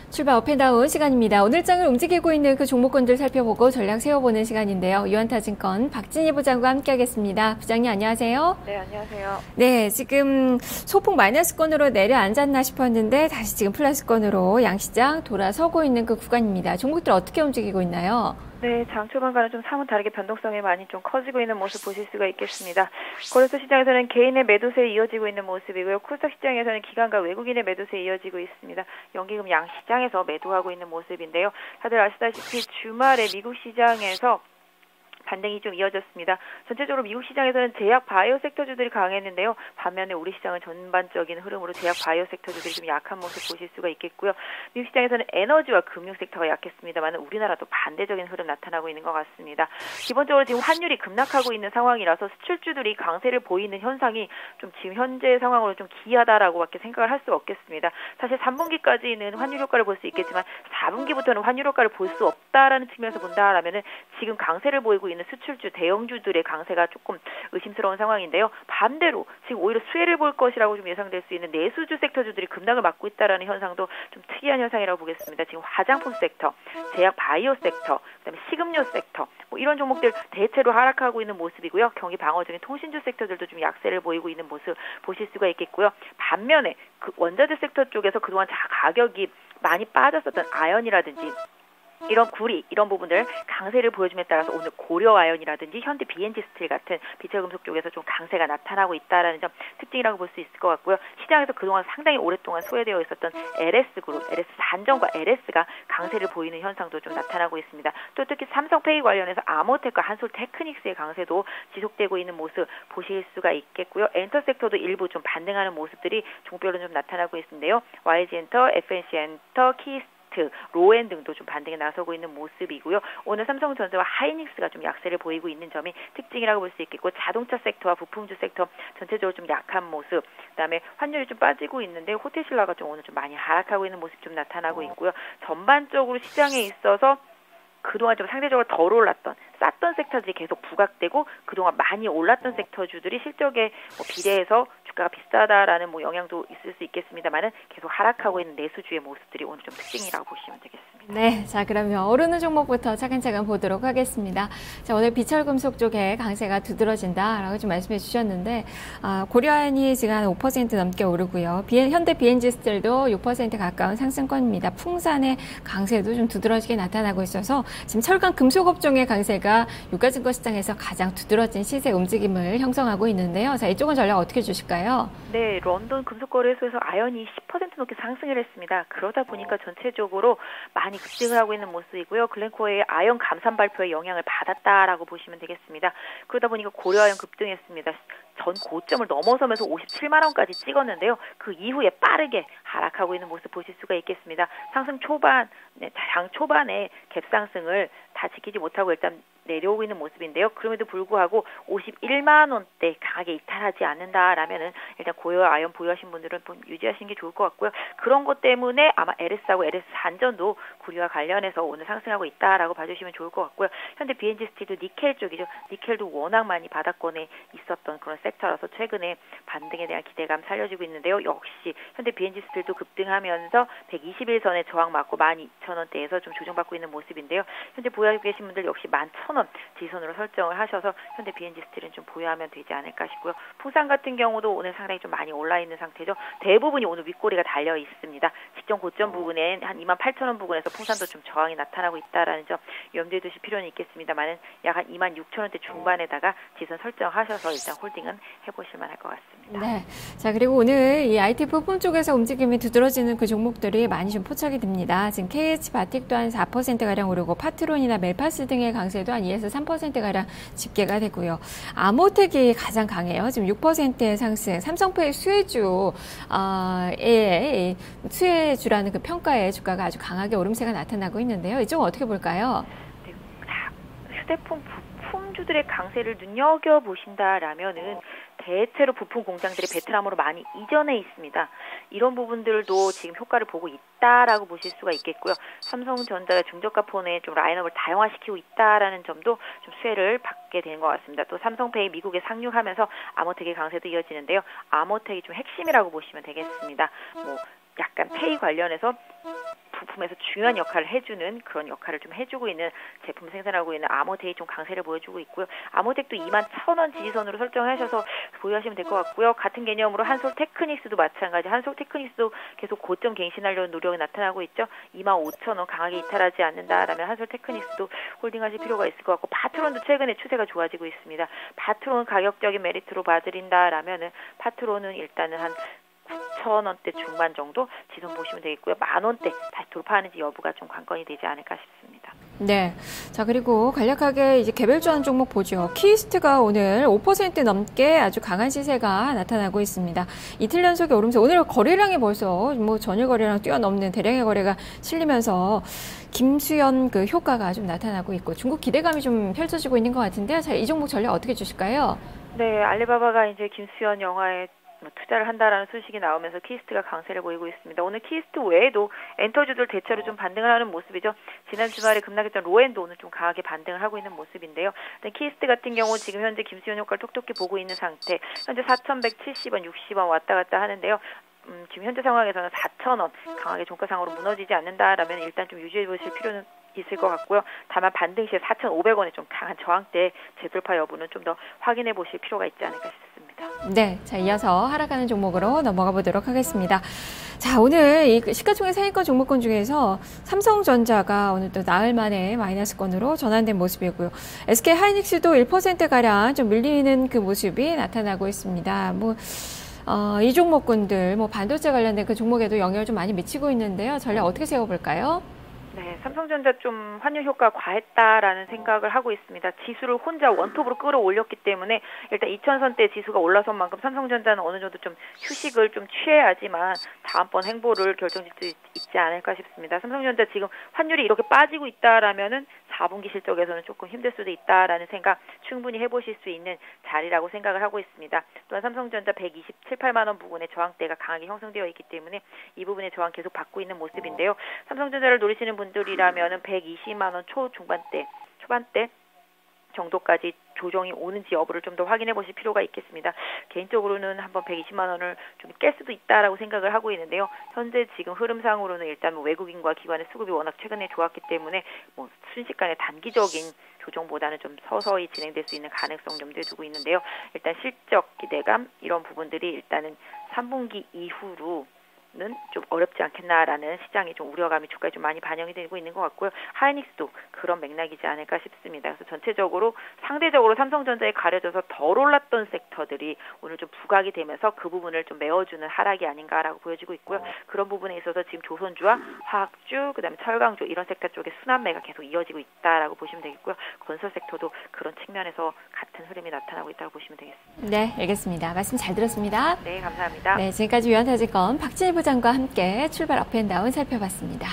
출발 업앤다운 시간입니다. 오늘 장을 움직이고 있는 그 종목군들 살펴보고 전략 세워보는 시간인데요. 유한타증권 박진희 부장과 함께하겠습니다. 부장님 안녕하세요. 네, 안녕하세요. 네, 지금 소폭 마이너스권으로 내려앉았나 싶었는데 다시 지금 플러스권으로 양시장 돌아서고 있는 그 구간입니다. 종목들 어떻게 움직이고 있나요? 네, 장 초반과는 좀 사뭇 다르게 변동성이 많이 좀 커지고 있는 모습 보실 수가 있겠습니다. 거래소 시장에서는 개인의 매도세에 이어지고 있는 모습이고요. 코스닥 시장에서는 기관과 외국인의 매도세에 이어지고 있습니다. 연기금 양시장에서 매도하고 있는 모습인데요. 다들 아시다시피 주말에 미국 시장에서 반등이 좀 이어졌습니다. 전체적으로 미국 시장에서는 제약 바이오 섹터주들이 강했는데요. 반면에 우리 시장은 전반적인 흐름으로 제약 바이오 섹터주들이 좀 약한 모습 보실 수가 있겠고요. 미국 시장에서는 에너지와 금융 섹터가 약했습니다만 우리나라도 반대적인 흐름 나타나고 있는 것 같습니다. 기본적으로 지금 환율이 급락하고 있는 상황이라서 수출주들이 강세를 보이는 현상이 좀 지금 현재 상황으로 좀 기이하다라고밖에 생각을 할 수 없겠습니다. 사실 3분기까지는 환율 효과를 볼 수 있겠지만 4분기부터는 환율 효과를 볼 수 없다라는 측면에서 본다라면은 지금 강세를 보이고 있는 수출주 대형주들의 강세가 조금 의심스러운 상황인데요. 반대로 지금 오히려 수혜를 볼 것이라고 좀 예상될 수 있는 내수주 섹터주들이 급락을 맞고 있다라는 현상도 좀 특이한 현상이라고 보겠습니다. 지금 화장품 섹터, 제약 바이오 섹터, 그다음에 식음료 섹터 뭐 이런 종목들 대체로 하락하고 있는 모습이고요. 경기 방어적인 통신주 섹터들도 좀 약세를 보이고 있는 모습 보실 수가 있겠고요. 반면에 그 원자재 sek터 쪽에서 그동안 가격이 많이 빠졌었던 아연이라든지 이런 구리, 이런 부분들 강세를 보여줌에 따라서 오늘 고려아연이라든지 현대 BNG 스틸 같은 비철금속 쪽에서 좀 강세가 나타나고 있다라는 점 특징이라고 볼 수 있을 것 같고요. 시장에서 그동안 상당히 오랫동안 소외되어 있었던 LS그룹, LS산전과 LS가 강세를 보이는 현상도 좀 나타나고 있습니다. 또 특히 삼성페이 관련해서 아모텍과 한솔테크닉스의 강세도 지속되고 있는 모습 보실 수가 있겠고요. 엔터 섹터도 일부 좀 반등하는 모습들이 종별로 좀 나타나고 있는데요. YG엔터, FNC엔터, 키스트, 로엔 등도 좀 반등에 나서고 있는 모습이고요. 오늘 삼성전자와 하이닉스가 좀 약세를 보이고 있는 점이 특징이라고 볼 수 있겠고 자동차 섹터와 부품주 섹터 전체적으로 좀 약한 모습 그다음에 환율이 좀 빠지고 있는데 호텔신라가 좀 오늘 좀 많이 하락하고 있는 모습 좀 나타나고 있고요. 전반적으로 시장에 있어서 그동안 좀 상대적으로 덜 올랐던 쌌던 섹터들이 계속 부각되고 그동안 많이 올랐던 섹터주들이 실적에 비례해서 주가가 비싸다라는 영향도 있을 수 있겠습니다만은 계속 하락하고 있는 내수주의 모습들이 오늘 좀 특징이라고 보시면 되겠습니다. 네, 자 그러면 오르는 종목부터 차근차근 보도록 하겠습니다. 자 오늘 비철금속 쪽에 강세가 두드러진다라고 좀 말씀해 주셨는데 고려아연이 지금 한 5% 넘게 오르고요. 현대 BNG 스틸도 6% 가까운 상승권입니다. 풍산의 강세도 좀 두드러지게 나타나고 있어서 지금 철강 금속업종의 강세가 유가증권 시장에서 가장 두드러진 시세 움직임을 형성하고 있는데요. 자 이쪽은 전략 어떻게 주실까요? 네, 런던 금속거래소에서 아연이 10% 넘게 상승을 했습니다. 그러다 보니까 전체적으로 많이 급등을 하고 있는 모습이고요. 글렌코어의 아연 감산 발표에 영향을 받았다라고 보시면 되겠습니다. 그러다 보니까 고려아연 급등했습니다. 전 고점을 넘어서면서 57만 원까지 찍었는데요. 그 이후에 빠르게 하락하고 있는 모습 보실 수가 있겠습니다. 상승 초반, 장 초반에 갭상승을 다 지키지 못하고 일단 내려오고 있는 모습인데요. 그럼에도 불구하고 51만 원대 강하게 이탈하지 않는다라면은 일단 고려아연 보유하신 분들은 좀 유지하시는 게 좋을 것 같고요. 그런 것 때문에 아마 LS하고 LS산전도 구리와 관련해서 오늘 상승하고 있다라고 봐주시면 좋을 것 같고요. 현대 BNG 스틸도 니켈 쪽이죠. 니켈도 워낙 많이 바닥권에 있었던 그런 섹터라서 최근에 반등에 대한 기대감 살려지고 있는데요. 역시 현대 BNG 스틸도 급등하면서 121선에 저항 맞고 12,000원대에서 좀 조정받고 있는 모습인데요. 현재 보유하고 계신 분들 역시 11,000원 지선으로 설정을 하셔서 현대 BNG 스틸은 좀 보유하면 되지 않을까 싶고요. 풍산 같은 경우도 오늘 상당히 좀 많이 올라 있는 상태죠. 대부분이 오늘 윗꼬리가 달려 있습니다. 직전 고점 부근에 한 28,000원 부근에서 풍산도 좀 저항이 나타나고 있다라는 점 염두에 두실 필요는 있겠습니다만은 약 한 26,000원대 중반에다가 지선 설정하셔서 일단 홀딩은 해보실 만할 것 같습니다. 네. 자 그리고 오늘 이 IT 부품 쪽에서 움직임이 두드러지는 그 종목들이 많이 좀 포착이 됩니다. 지금 KH 바틱도 한 4%가량 오르고 파트론이나 멜파스 등의 강세도 한 2에서 3%가량 집계가 되고요. 아모텍이 가장 강해요. 지금 6%의 상승. 삼성페이 수혜주라는 그 평가에 주가가 아주 강하게 오름세가 나타나고 있는데요. 이쪽은 어떻게 볼까요? 네, 휴대폰 부품주들의 강세를 눈여겨보신다라면은 대체로 부품 공장들이 베트남으로 많이 이전해 있습니다. 이런 부분들도 지금 효과를 보고 있다라고 보실 수가 있겠고요. 삼성전자의 중저가 폰에 좀 라인업을 다양화시키고 있다라는 점도 좀 수혜를 받게 되는 것 같습니다. 또 삼성페이 미국에 상륙하면서 아모텍의 강세도 이어지는데요. 아모텍이 좀 핵심이라고 보시면 되겠습니다. 약간 페이 관련해서 부품에서 중요한 역할을 해주는 그런 역할을 좀 해주고 있는 제품 생산하고 있는 아모텍이 좀 강세를 보여주고 있고요. 아모텍도 21,000원 지지선으로 설정하셔서 보유하시면 될 것 같고요. 같은 개념으로 한솔테크닉스도 마찬가지. 한솔테크닉스도 계속 고점 갱신하려는 노력이 나타나고 있죠. 25,000원 강하게 이탈하지 않는다라면 한솔테크닉스도 홀딩하실 필요가 있을 것 같고, 파트론도 최근에 추세가 좋아지고 있습니다. 파트론 가격적인 메리트로 봐드린다라면은 파트론은 일단은 한 9,000원대 중반 정도 지선 보시면 되겠고요. 10,000원대 다시 돌파하는지 여부가 좀 관건이 되지 않을까 싶습니다. 네. 자, 그리고 간략하게 이제 개별주한 종목 보죠. 키스트가 오늘 5% 넘게 아주 강한 시세가 나타나고 있습니다. 이틀 연속의 오름세. 오늘 거래량이 벌써 뭐 전일 거래량 뛰어넘는 대량의 거래가 실리면서 김수현 그 효과가 좀 나타나고 있고 중국 기대감이 좀 펼쳐지고 있는 것 같은데요. 자, 이 종목 전략 어떻게 주실까요? 네, 알리바바가 이제 김수현 영화에 투자를 한다라는 소식이 나오면서 키스트가 강세를 보이고 있습니다. 오늘 키스트 외에도 엔터주들 대체로 좀 반등을 하는 모습이죠. 지난 주말에 급락했던 로엔도 오늘 좀 강하게 반등을 하고 있는 모습인데요. 키스트 같은 경우 지금 현재 김수현 효과를 톡톡히 보고 있는 상태. 현재 4,170원, 60원 왔다 갔다 하는데요. 지금 현재 상황에서는 4,000원 강하게 종가상으로 무너지지 않는다라면 일단 좀 유지해 보실 필요는 있을 것 같고요. 다만 반등 시에 4,500원의 좀 강한 저항대 재돌파 여부는 좀 더 확인해 보실 필요가 있지 않을까 싶습니다. 네, 자 이어서 하락하는 종목으로 넘어가 보도록 하겠습니다. 자, 오늘 이 시가총액 상위권 종목군 중에서 삼성전자가 오늘 또 나흘 만에 마이너스권으로 전환된 모습이고요. SK하이닉스도 1%가량 좀 밀리는 그 모습이 나타나고 있습니다. 이 종목군들, 반도체 관련된 그 종목에도 영향을 좀 많이 미치고 있는데요. 전략 어떻게 세워볼까요? 네, 삼성전자 좀 환율 효과 과했다라는 생각을 하고 있습니다. 지수를 혼자 원톱으로 끌어올렸기 때문에 일단 2000선대 지수가 올라선 만큼 삼성전자는 어느 정도 좀 휴식을 좀 취해야지만 다음번 행보를 결정질 수 있지 않을까 싶습니다. 삼성전자 지금 환율이 이렇게 빠지고 있다라면은 4분기 실적에서는 조금 힘들 수도 있다라는 생각 충분히 해보실 수 있는 자리라고 생각을 하고 있습니다. 또한 삼성전자 127, 8만 원 부근의 저항대가 강하게 형성되어 있기 때문에 이 부분의 저항 계속 받고 있는 모습인데요. 삼성전자를 노리시는 분들이라면은 120만 원 초반대 정도까지 조정이 오는지 여부를 좀 더 확인해 보실 필요가 있겠습니다. 개인적으로는 한번 120만 원을 좀 깰 수도 있다라고 생각을 하고 있는데요. 현재 지금 흐름상으로는 일단 외국인과 기관의 수급이 워낙 최근에 좋았기 때문에 순식간에 단기적인 조정보다는 좀 서서히 진행될 수 있는 가능성 염두에 두고 있는데요. 일단 실적 기대감 이런 부분들이 일단은 3분기 이후로 좀 어렵지 않겠나라는 시장의 좀 우려감이 주가에 좀 많이 반영이 되고 있는 것 같고요. 하이닉스도 그런 맥락이지 않을까 싶습니다. 그래서 전체적으로 상대적으로 삼성전자에 가려져서 덜 올랐던 섹터들이 오늘 좀 부각이 되면서 그 부분을 좀 메워주는 하락이 아닌가라고 보여지고 있고요. 그런 부분에 있어서 지금 조선주와 화학주, 그다음에 철강주 이런 섹터 쪽에 순환매가 계속 이어지고 있다라고 보시면 되겠고요. 건설 섹터도 그런 측면에서 같은 흐름이 나타나고 있다고 보시면 되겠습니다. 네, 알겠습니다. 말씀 잘 들었습니다. 네, 감사합니다. 네, 지금까지 유한타증권 박진희 부장과 함께 출발 업앤다운 살펴봤습니다.